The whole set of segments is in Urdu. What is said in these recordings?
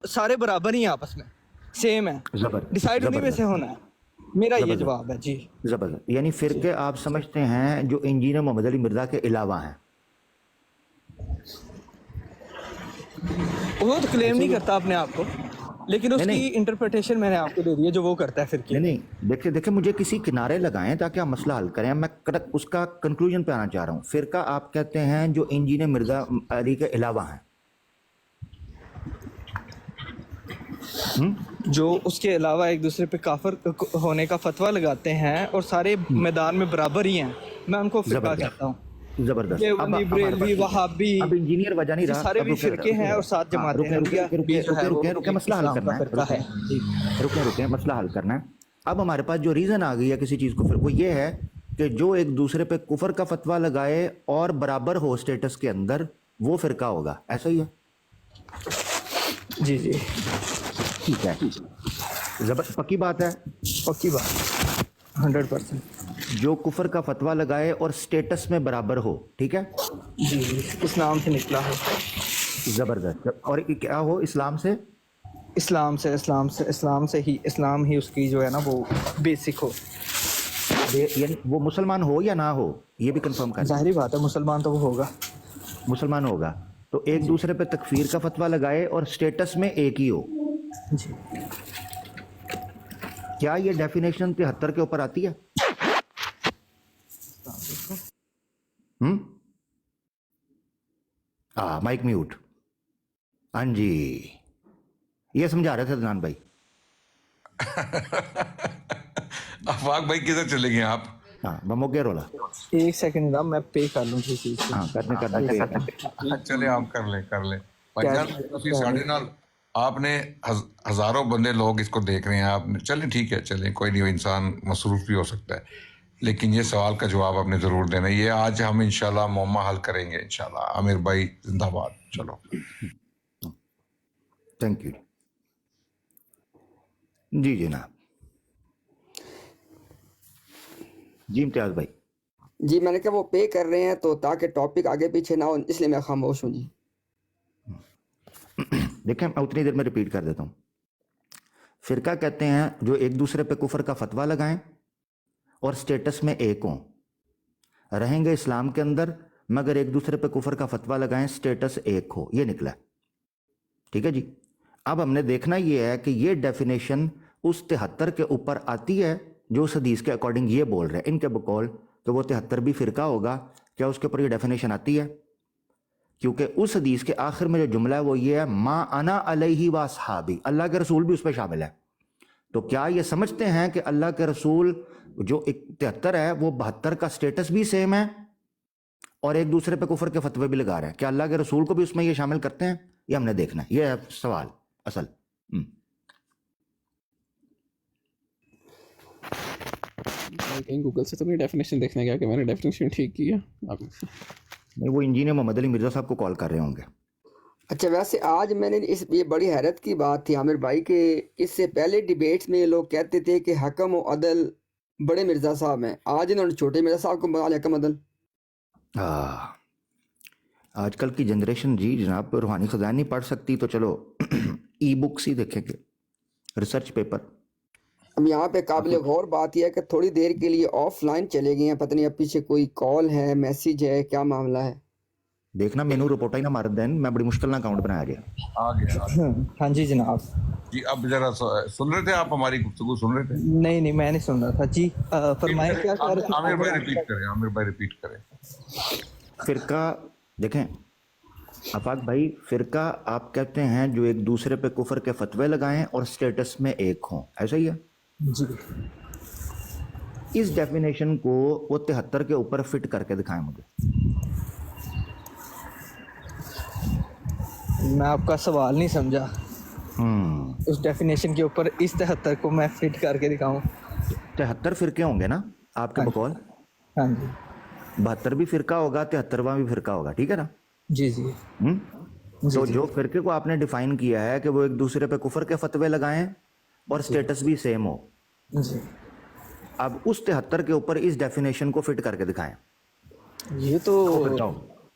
سارے برابر ہی ہیں آپس میں، سیم ہے، ڈیسائیڈ انہیں میں سے ہونا ہے. میرا یہ جواب ہے. جی زبردست. یعنی فرقے آپ سمجھتے ہیں جو انجینئر محمد علی مرزا کے علاوہ ہیں؟ وہ تو کلیم نہیں کرتا اپنے آپ کو، لیکن اس کی انٹرپریٹیشن میں نے آپ کو دے دی ہے جو وہ کرتا ہے فرقے. نہیں دیکھیں مجھے کسی کنارے لگائیں تاکہ آپ مسئلہ حل کریں. میں اس کا کنکلوژن پہ آنا چاہ رہا ہوں. فرقہ آپ کہتے ہیں جو انجینئر مرزا علی کے علاوہ ہیں، جو اس کے علاوہ ایک دوسرے پہ کافر ہونے کا فتویٰ لگاتے ہیں اور سارے میدان میں برابر ہی ہیں، میں ان کو فرقہ کہتا ہوں. زبردست. بریلوی، وہابی، اب انجینئر وجہ نہیں رہا، سارے بھی فرقے ہیں اور ساتھ جماعتیں ہیں. رکے مسئلہ حل کرنا ہے. رکے مسئلہ حل کرنا ہے. اب ہمارے پاس جو ریزن آ گئی ہے کسی چیز کو، وہ یہ ہے کہ جو ایک دوسرے پہ کفر کا فتویٰ لگائے اور برابر ہو اسٹیٹس کے اندر، وہ فرقہ ہوگا. ایسا ہی ہے؟ جی ٹھیک ہے. پکی بات ہے. پکی بات 100%. جو کفر کا فتویٰ لگائے اور سٹیٹس میں برابر ہو، ٹھیک ہے. جی اسلام سے نکلا ہو. زبردست. اور کیا ہو؟ اسلام سے اسلام ہی اس کی جو ہے نا وہ بیسک ہو. یعنی وہ مسلمان ہو یا نہ ہو، یہ بھی کنفرم کریں. ظاہری بات ہے مسلمان تو وہ ہوگا. مسلمان ہوگا تو ایک دوسرے پہ تکفیر کا فتویٰ لگائے اور سٹیٹس میں ایک ہی ہو. جی کیا یہ ڈیفینیشن 73 کے اوپر آتی ہے؟ Mic mute. ہاں جی، یہ سمجھا رہے تھے دنان بھائی. آفاق بھائی کدھر چلے گئے آپ؟ ہاں بمو کے رولا. ایک سیکنڈ میں پے کر لوں کسی چیز. ہاں کرنے چلے آپ کر لیں بھائی جان. ساڑھے نال آپ نے ہزاروں بندے لوگ اس کو دیکھ رہے ہیں. آپ نے چلیں ٹھیک ہے، چلیں کوئی نہیں، انسان مصروف بھی ہو سکتا ہے، لیکن یہ سوال کا جواب آپ نے ضرور دینا. یہ آج ہم انشاءاللہ معمہ حل کریں گے انشاءاللہ. عامر بھائی زندہ باد. چلو تھینک یو. جی جناب. جی امتیاز بھائی. جی میں نے کہا وہ پے کر رہے ہیں تو تاکہ ٹاپک آگے پیچھے نہ ہو، اس لیے میں خاموش ہوں. جی دیکھیں میں اتنی دیر میں ریپیٹ کر دیتا ہوں. فرقہ کہتے ہیں جو ایک دوسرے پہ کفر کا فتویٰ لگائیں اور سٹیٹس میں ایک ہوں، رہیں گے اسلام کے اندر مگر ایک دوسرے پہ کفر کا فتویٰ لگائیں، سٹیٹس ایک ہو. یہ نکلا. ٹھیک ہے جی. اب ہم نے دیکھنا یہ ہے کہ یہ ڈیفینیشن اس 73 کے اوپر آتی ہے جو اس حدیث کے اکارڈنگ یہ بول رہے ہیں. ان کے بقول تو وہ 73 بھی فرقہ ہوگا. کیا اس کے اوپر یہ ڈیفینیشن آتی ہے؟ کیونکہ اس حدیث کے آخر میں جو جملہ ہے وہ یہ ہے ما انا علیہ و اصحابی. اللہ کے رسول بھی اس پہ شامل ہے. تو کیا یہ سمجھتے ہیں کہ اللہ کے رسول جو 73 ہے وہ 72 کا سٹیٹس بھی سیم ہے اور ایک دوسرے پہ کفر کے فتوے بھی لگا رہے ہیں؟ کیا اللہ کے رسول کو بھی اس میں یہ شامل کرتے ہیں؟ یہ ہم نے دیکھنا ہے. یہ ہے سوال اصل. کہیں گوگل سے تو نہیں ڈیفینیشن دیکھنے گیا کہ میں نے ڈیفینیشن ٹھیک کی ہے. وہ انجینئر محمد علی مرزا صاحب کو کال کر رہے ہوں گے. اچھا ویسے آج میں نے یہ بڑی حیرت کی بات تھی عامر بھائی کہ اس سے پہلے ڈیبیٹس میں یہ لوگ کہتے تھے کہ حکم و عدل بڑے مرزا صاحب ہیں، آج انہوں نے چھوٹے مرزا صاحب کو بنا لیا حکم عدل. آج کل کی جنریشن جی جناب روحانی خزائن نہیں پڑھ سکتی تو چلو ای بکس ہی دیکھیں گے، ریسرچ پیپر. اب یہاں پہ قابل غور بات یہ ہے کہ تھوڑی دیر کے لیے آف لائن چلے گئے ہیں، پتہ نہیں اب پیچھے کوئی کال ہے، میسیج ہے، کیا معاملہ ہے؟ دیکھنا مینو رپورٹ ہی نہ مار دین. میں بڑی مشکل نہ اکاؤنٹ بنایا گیا. آ گیا. ہاں جی جناب. جی اب ذرا سن رہے تھے آپ ہماری گفتگو سن رہے تھے؟ نہیں میں نہیں سن رہا تھا. جی فرمائیں کیا کہہ رہے تھے. عامر بھائی ریپیٹ کریں. فرقہ دیکھیں آفاق بھائی، فرقہ آپ کہتے ہیں جو ایک دوسرے پہ کفر کے فتوے لگائیں اور سٹیٹس میں ایک ہوں، ایسا ہی ہے؟ جی اس ڈیفینیشن کو وہ 73 کے اوپر فٹ کر کے دکھائیں مجھے. میں آپ کا سوال نہیں سمجھا. اس ڈیفینیشن کے اوپر اس 73 کو میں فٹ کر کے دکھاؤں؟ 73 فرقے ہوں گے نا آپ کے بقول؟ ہاں جی. 72 بھی فرقہ ہوگا، 73واں بھی فرقہ ہوگا، ٹھیک ہے نا؟ جی تو جو فرقے کو آپ نے ڈیفائن کیا ہے کہ وہ ایک دوسرے پہ کفر کے فتوے لگائیں اور سٹیٹس بھی سیم ہو، جی اب اس 73 کے اوپر اس ڈیفینیشن کو فٹ کر کے دکھائیں. یہ تو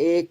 1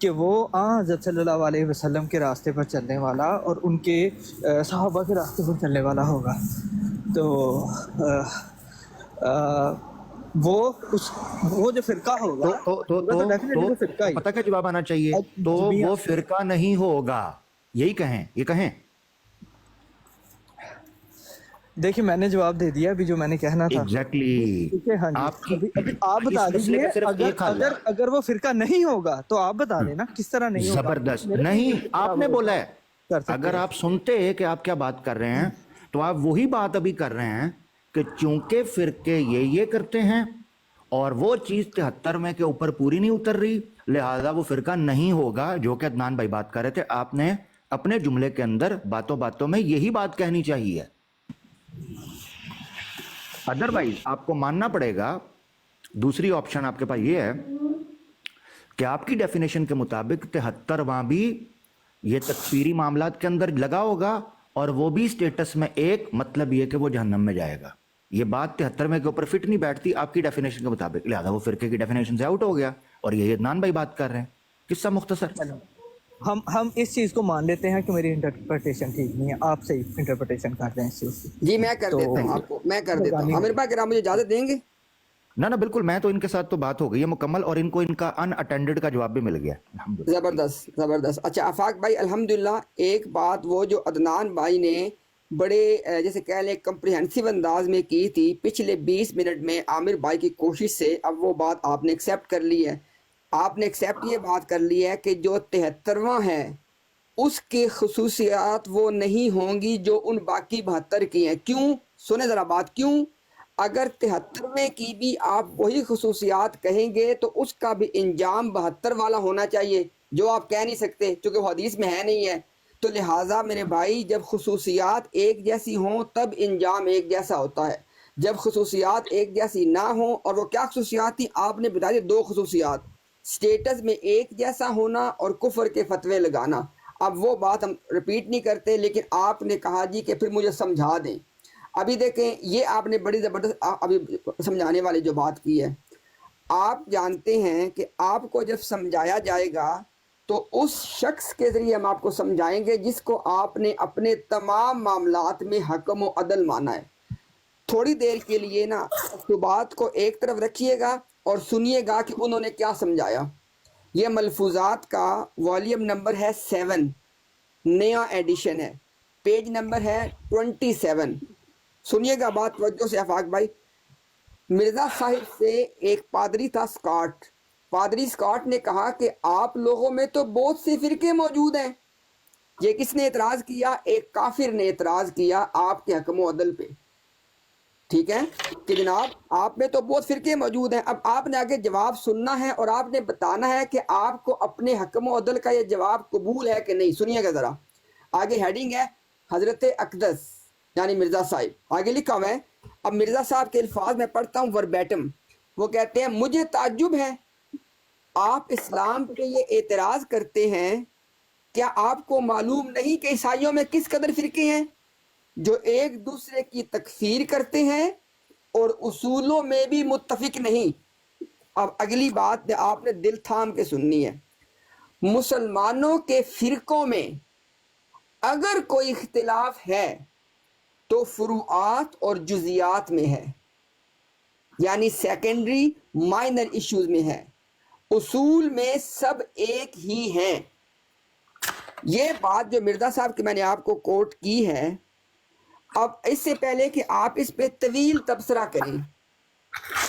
کہ وہ حضرت صلی اللہ علیہ وسلم کے راستے پر چلنے والا اور ان کے صحابہ کے راستے پر چلنے والا ہوگا. تو وہ جو فرقہ ہوگا تو پتہ کیا جواب آنا چاہیے؟ تو وہ فرقہ نہیں ہوگا، یہی کہیں، یہ کہیں. دیکھیں میں نے جواب دے دیا ابھی جو میں نے کہنا تھا. ایگزیکٹلی. ہاں جی آپ بتا دیجیے اگر وہ فرقہ نہیں ہوگا تو آپ بتا دینا کس طرح نہیں ہوگا. زبردست. نہیں، آپ نے بولا ہے. اگر آپ سنتے کہ آپ کیا بات کر رہے ہیں تو آپ وہی بات ابھی کر رہے ہیں کہ چونکہ فرقے یہ کرتے ہیں اور وہ چیز 73 میں کے اوپر پوری نہیں اتر رہی، لہذا وہ فرقہ نہیں ہوگا، جو کہ عدنان بھائی بات کر رہے تھے. آپ نے اپنے جملے کے اندر باتوں باتوں میں یہی بات کہنی چاہیے. ادروائز آپ کو ماننا پڑے گا. دوسری آپشن آپ کے پاس یہ ہے کہ آپ کی ڈیفینیشن کے مطابق 73واں بھی یہ تکفیری معاملات کے اندر لگا ہوگا اور وہ بھی سٹیٹس میں ایک، مطلب یہ کہ وہ جہنم میں جائے گا. یہ بات 73 کے اوپر فٹ نہیں بیٹھتی آپ کی ڈیفینیشن کے مطابق، لہذا وہ فرقے کی ڈیفینیشن سے آؤٹ ہو گیا. اور یہ عدنان بھائی بات کر رہے ہیں. قصہ مختصر. ہم اس چیز کو مان لیتے ہیں کہ میری انٹرپریٹیشن ٹھیک نہیں ہے، آپ صحیح انٹرپریٹیشن کر رہے ہیں اس چیز کی. جی میں کر دیتا ہوں آپ کو، میں کر دیتا ہوں. عامر بھائی اگر آپ مجھے اجازت دیں گے. نہ بالکل، میں تو ان کے ساتھ تو بات ہو گئی ہے مکمل، اور ان کو ان کا ان اٹینڈڈ کا جواب بھی مل گیا. زبردست زبردست. اچھا آفاق بھائی الحمدللہ ایک بات وہ جو عدنان بھائی نے بڑے جیسے کہہ لیں کمپریہنسو انداز میں کی تھی پچھلے 20 منٹ میں عامر بھائی کی کوشش سے، اب وہ بات آپ نے ایکسیپٹ کر لی ہے. آپ نے ایکسیپٹ یہ بات کر لی ہے کہ جو 73واں ہے اس کی خصوصیات وہ نہیں ہوں گی جو ان باقی 72 کی ہیں. کیوں؟ سنیں ذرا بات. کیوں؟ اگر 73ویں کی بھی آپ وہی خصوصیات کہیں گے تو اس کا بھی انجام 72 والا ہونا چاہیے، جو آپ کہہ نہیں سکتے چونکہ وہ حدیث میں ہے نہیں ہے. تو لہٰذا میرے بھائی جب خصوصیات ایک جیسی ہوں تب انجام ایک جیسا ہوتا ہے. جب خصوصیات ایک جیسی نہ ہوں، اور وہ کیا خصوصیات تھی آپ نے بتا دی؟ 2 خصوصیات، سٹیٹس میں ایک جیسا ہونا اور کفر کے فتوے لگانا. اب وہ بات ہم ریپیٹ نہیں کرتے، لیکن آپ نے کہا جی کہ پھر مجھے سمجھا دیں. ابھی دیکھیں یہ آپ نے بڑی زبردست ابھی سمجھانے والی جو بات کی ہے. آپ جانتے ہیں کہ آپ کو جب سمجھایا جائے گا تو اس شخص کے ذریعے ہم آپ کو سمجھائیں گے جس کو آپ نے اپنے تمام معاملات میں حکم و عدل مانا ہے. تھوڑی دیر کے لیے نا تو بات کو ایک طرف رکھیے گا اور سنیے گا کہ انہوں نے کیا سمجھایا. یہ ملفوظات کا والیوم نمبر ہے 7، نیا ایڈیشن ہے، پیج نمبر ہے 27. سنیے گا بات توجہ سے آفاق بھائی. مرزا صاحب سے ایک پادری تھا اسکاٹ. پادری اسکاٹ نے کہا کہ آپ لوگوں میں تو بہت سے فرقے موجود ہیں. یہ کس نے اعتراض کیا؟ ایک کافر نے اعتراض کیا آپ کے حکم و عدل پہ. ٹھیک ہے کہ جناب آپ میں تو بہت فرقے موجود ہیں. اب آپ نے آگے جواب سننا ہے اور آپ نے بتانا ہے کہ آپ کو اپنے حکم و عدل کا یہ جواب قبول ہے کہ نہیں. سنیے گا ذرا. آگے ہیڈنگ ہے حضرت اقدس یعنی مرزا صاحب، آگے لکھا ہوا ہے. اب مرزا صاحب کے الفاظ میں پڑھتا ہوں وربیٹم. وہ کہتے ہیں مجھے تعجب ہے آپ اسلام پہ یہ اعتراض کرتے ہیں، کیا آپ کو معلوم نہیں کہ عیسائیوں میں کس قدر فرقے ہیں جو ایک دوسرے کی تکفیر کرتے ہیں اور اصولوں میں بھی متفق نہیں. اب اگلی بات آپ نے دل تھام کے سننی ہے. مسلمانوں کے فرقوں میں اگر کوئی اختلاف ہے تو فروعات اور جزیات میں ہے، یعنی سیکنڈری مائنر ایشوز میں ہے. اصول میں سب ایک ہی ہیں. یہ بات جو مرزا صاحب کی میں نے آپ کو کوٹ کی ہے، اب اس سے پہلے کہ آپ اس پہ طویل تبصرہ کریں،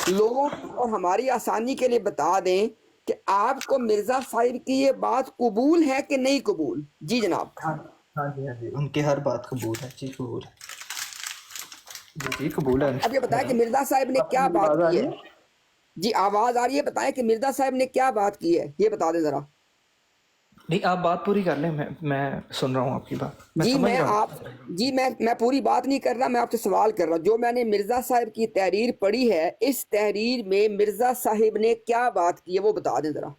لوگوں اور ہماری آسانی کے لیے بتا دیں کہ آپ کو مرزا صاحب کی یہ بات قبول ہے کہ نہیں قبول. جی جناب. ہاں جی ان کی ہر بات قبول ہے. جی قبول ہے. جی قبول ہے. اب یہ بتائیں کہ مرزا صاحب نے کیا بات کی ہے. جی آواز آ رہی ہے؟ بتائیں کہ مرزا صاحب نے کیا بات کی ہے، یہ بتا دیں ذرا. نہیں آپ بات پوری کر لیں، میں سن رہا ہوں آپ کی بات. میں پوری بات نہیں کر رہا، میں آپ سے سوال کر رہا ہوں. جو میں نے مرزا صاحب کی تحریر پڑھی ہے، اس تحریر میں مرزا صاحب نے کیا بات کی ہے وہ بتا دیں ذرا.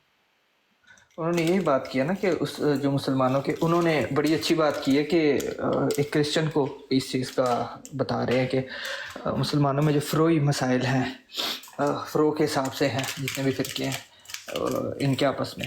انہوں نے یہی بات کیا نا کہ اس جو مسلمانوں کے، انہوں نے بڑی اچھی بات کی ہے کہ ایک کرسچن کو اس چیز کا بتا رہے ہیں کہ مسلمانوں میں جو فروعی مسائل ہیں فروع کے حساب سے ہیں، جتنے بھی فرقے ہیں ان کے آپس میں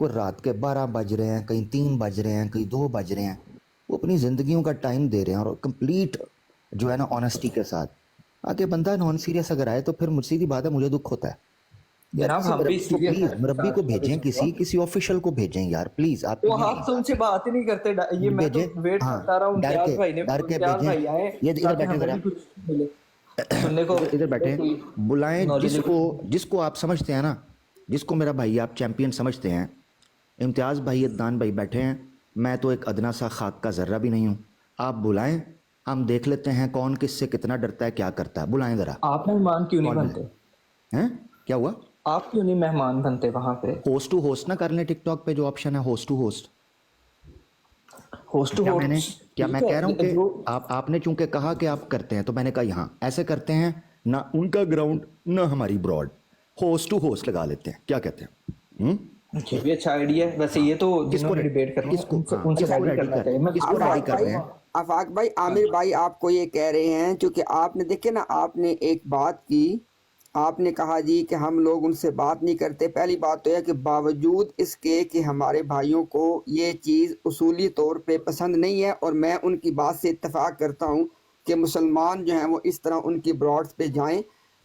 کوئی رات کے 12 بج رہے ہیں, کہیں 3 بج رہے ہیں, کہیں 2 بج رہے ہیں, وہ اپنی زندگیوں کا ٹائم دے رہے ہیں اور کمپلیٹ جو ہے نا آنیسٹی کے ساتھ. آگے بندہ نان سیریس اگر آئے تو پھر مجھ سیدھی بات ہے مجھے دکھ ہوتا ہے یار. جناب کسی ہم بھی مربی کو serious پلیز ہیں مربی کو ساتھ بھیجیں, کسی آفیشل کو بھیجیں یار پلیز. آپ وہ آپ تو ان سے بات ہی نہیں کرتے, یہ میں تو بھیجیں, ویٹ ہاں کرتا رہا ہوں ڈر امتیاز کے بھائی نے, ڈر کے امتیاز بھیجیں. بھائی آئے یہ ادھر تاکہ بیٹھے ہمیں ذرا, بھی کچھ ملے سننے کو. ادھر بیٹھے, بلائیں knowledge جس کو آپ سمجھتے ہیں نا, جس کو میرا بھائی آپ چیمپئن سمجھتے ہیں. امتیاز بھائی, عدنان بھائی بیٹھے ہیں, میں تو ایک ادنا سا خاک کا ذرہ بھی نہیں ہوں. آپ بلائیں, ہم دیکھ لیتے ہیں کون کس سے کتنا ڈرتا ہے, کیا کرتا ہے. بلائیں ذرا. آپ مہمان کیوں نہیں بنتے, ہیں کیا ہوا؟ آپ کیوں نہیں مہمان بنتے وہاں پہ؟ ہوسٹ ٹو ہوسٹ نہ کر لیں ٹک ٹاک پہ, جو آپشن ہے host to host. Host to کیا میں کہہ رہا ہوں کہ جو آپ نے چونکہ کہا کہ آپ کرتے ہیں تو میں نے کہا یہاں ایسے کرتے ہیں, نہ ان کا گراؤنڈ نہ ہماری براڈ, ہوسٹ ٹو ہوسٹ لگا لیتے ہیں. کیا کہتے ہیں؟ یہ بھی اچھا آئیڈیا ہے ویسے. یہ تو جنہوں نے ڈیبیٹ کرنا ہے ان سے ریڈی کرنا چاہیے. میں کس کو ریڈی کر رہے ہیں؟ آفاق بھائی, عامر بھائی آپ کو یہ کہہ رہے ہیں چونکہ آپ نے دیکھے نا, آپ نے ایک بات کی, آپ نے کہا جی کہ ہم لوگ ان سے بات نہیں کرتے. پہلی بات تو ہے کہ باوجود اس کے کہ ہمارے بھائیوں کو یہ چیز اصولی طور پہ پسند نہیں ہے, اور میں ان کی بات سے اتفاق کرتا ہوں کہ مسلمان جو ہیں وہ اس طرح ان کی براڈز پہ جائیں.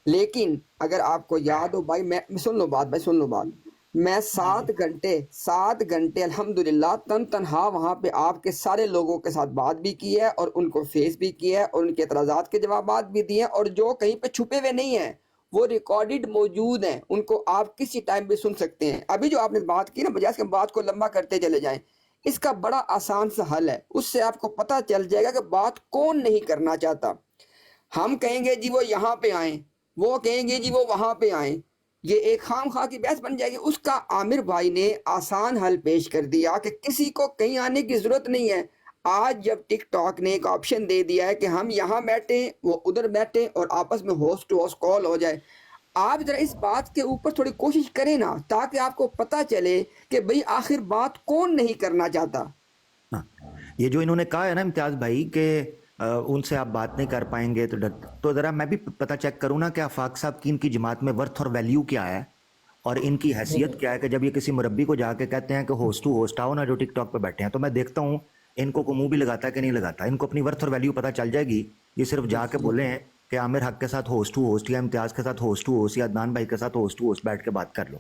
لیکن اگر آپ کو یاد ہو بھائی, میں سن لو بات بھائی, سن لو بات. میں 7 گھنٹے الحمدللہ تنہا وہاں پہ آپ کے سارے لوگوں کے ساتھ بات بھی کی ہے, اور ان کو فیس بھی کیا ہے, اور ان کے اعتراضات کے جوابات بھی دیے ہیں, اور جو کہیں پہ چھپے ہوئے نہیں ہیں وہ ریکارڈڈ موجود ہیں, ان کو آپ کسی ٹائم بھی سن سکتے ہیں. ابھی جو آپ نے بات کی نا, بجائے کہ بات کو لمبا کرتے چلے جائیں, اس کا بڑا آسان سا حل ہے. اس سے آپ کو پتہ چل جائے گا کہ بات کون نہیں کرنا چاہتا. ہم کہیں گے جی وہ یہاں پہ آئیں, وہ کہیں گے جی وہ وہاں پہ آئیں, یہ ایک خام خواہ کی بحث بن جائے گی. اس کا عامر بھائی نے آسان حل پیش کر دیا کہ کسی کو کہیں آنے کی ضرورت نہیں ہے. آج جب ٹک ٹاک نے ایک آپشن دے دیا ہے کہ ہم یہاں بیٹھیں وہ ادھر بیٹھیں اور آپس میں ہوسٹ ٹو ہوسٹ کال ہو جائے, آپ ذرا اس بات کے اوپر تھوڑی کوشش کریں نا, تاکہ آپ کو پتہ چلے کہ بھئی آخر بات کون نہیں کرنا چاہتا. یہ جو انہوں نے کہا ہے نا امتیاز بھائی کہ ان سے آپ بات نہیں کر پائیں گے تو ذرا میں بھی پتہ چیک کروں نا کہ آفاق صاحب کی ان کی جماعت میں ورتھ اور ویلیو کیا ہے, اور ان کی حیثیت کیا ہے, کہ جب یہ کسی مربی کو جا کے کہتے ہیں کہ ہوسٹ ٹو ہوسٹ آؤ نا جو ٹک ٹاک پہ بیٹھے ہیں, تو میں دیکھتا ہوں ان کو منہ بھی لگاتا ہے کہ نہیں لگاتا. ان کو اپنی ورتھ اور ویلیو پتہ چل جائے گی. یہ صرف جا کے بولے ہیں کہ عامر حق کے ساتھ ہوسٹ ٹو ہوسٹ, یا امتیاز کے ساتھ ہوسٹ ٹو ہوسٹ, یا عدنان بھائی کے ساتھ ہوسٹ ٹو ہوسٹ بیٹھ کے بات کر لو,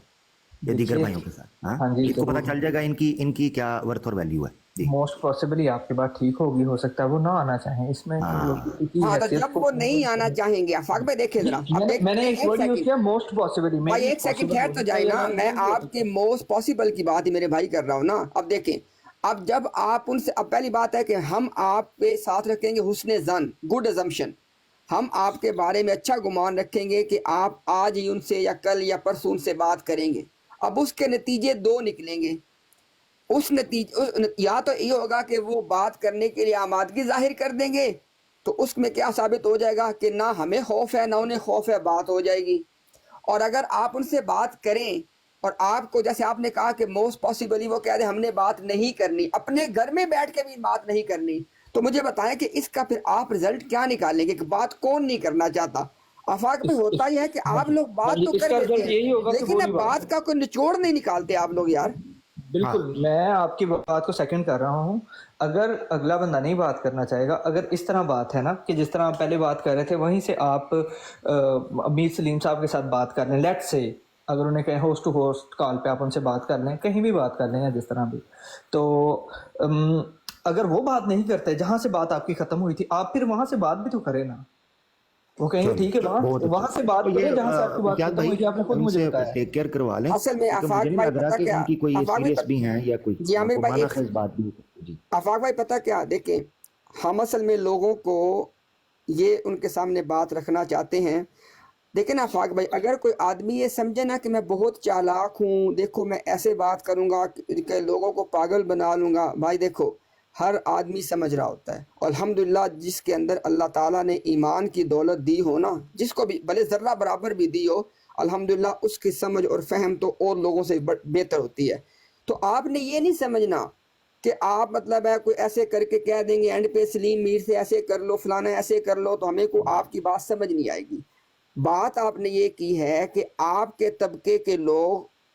یا دیگر بھائیوں کے ساتھ. ہاں جی اس کو پتہ چل جائے گا ان کی کیا ورتھ اور ویلیو ہے. موسٹ پاسبلی آپ کی بات ٹھیک ہوگی, ہو سکتا ہے وہ نہ آنا چاہیں اس میں. ہاں تو جب وہ نہیں آنا چاہیں گے, آفاق بھائی دیکھیں ذرا, میں نے ایک ورڈ یوز کیا موسٹ پاسبلی. بھائی ایک سیکنڈ ٹھہر تو جائے نا, میں آپ کے موسٹ پاسبل کی بات ہی میرے بھائی کر رہا ہوں نا. اب دیکھیں, اب جب آپ ان سے, اب پہلی بات ہے کہ ہم آپ کے ساتھ رکھیں گے حسن ظن, گڈ ازمپشن. ہم آپ کے بارے میں اچھا گمان رکھیں گے کہ آپ آج ہی ان سے یا کل یا پرسوں ان سے بات کریں گے. اب اس کے نتیجے 2 نکلیں گے. اس نتیجے یا تو یہ ہوگا کہ وہ بات کرنے کے لیے آمادگی ظاہر کر دیں گے, تو اس میں کیا ثابت ہو جائے گا کہ نہ ہمیں خوف ہے نہ انہیں خوف ہے, بات ہو جائے گی. اور اگر آپ ان سے بات کریں اور آپ کو, جیسے آپ نے کہا کہ موسٹ پاسبلی وہ کہہ دیں ہم نے بات نہیں کرنی, اپنے گھر میں بیٹھ کے بھی بات نہیں کرنی, تو مجھے بتائیں کہ اس کا پھر آپ رزلٹ کیا نکالیں گے کہ بات کون نہیں کرنا چاہتا. آفاق میں ہوتا ہی ہے کہ آپ لوگ بات تو کر لیتے ہیں لیکن اب بات کا کوئی نچوڑ نہیں نکالتے آپ لوگ یار. بالکل, میں آپ کی بات کو سیکنڈ کر رہا ہوں. اگر اگلا بندہ نہیں بات کرنا چاہے گا, اگر اس طرح بات ہے نا کہ جس طرح آپ پہلے بات کر رہے تھے, وہیں سے آپ امیر سلیم صاحب کے ساتھ بات کر لیں, لیٹ سے اگر انہیں کہیں ہوسٹ ٹو ہوسٹ کال پہ آپ ان سے بات کر لیں, کہیں بھی بات کر لیں یا جس طرح بھی, تو اگر وہ بات نہیں کرتے جہاں سے بات آپ کی ختم ہوئی تھی, آپ پھر وہاں سے بات بھی تو کریں نا. وہ کہیں گے ٹھیک ہے وہاں سے بات کریں جہاں سے آپ کی بات ختم ہوئی تھی, آپ نے خود مجھے بتایا. ٹیک کیئر کروا لیں, اصل میں کیونکہ آفاق مجھے نہیں بھائی لگ رہا پتہ کہ کیا, ان کی کوئی سیریس بھی ہیں یا کوئی جی عامر بھائی معنی خیز بات بھی. جی آفاق بھائی پتہ کیا, دیکھیں ہم اصل میں لوگوں کو یہ ان کے سامنے بات رکھنا چاہتے ہیں. دیکھیں نا آفاق بھائی, اگر کوئی آدمی یہ سمجھے نا کہ میں بہت چالاک ہوں, دیکھو میں ایسے بات کروں گا کہ لوگوں کو پاگل بنا لوں گا, بھائی دیکھو ہر آدمی سمجھ رہا ہوتا ہے. اور الحمدللہ جس کے اندر اللہ تعالیٰ نے ایمان کی دولت دی ہو نا, جس کو بھی بھلے ذرہ برابر بھی دی ہو, الحمدللہ اس کی سمجھ اور فہم تو اور لوگوں سے بہتر ہوتی ہے. تو آپ نے یہ نہیں سمجھنا کہ آپ مطلب ہے کوئی ایسے کر کے کہہ دیں گے اینڈ پہ سلیم میر سے ایسے کر لو, فلانا ایسے کر لو, تو ہمیں کو آپ کی بات سمجھ نہیں آئے گی. بات آپ نے یہ کی ہے کہ آپ کے طبقے کے لوگ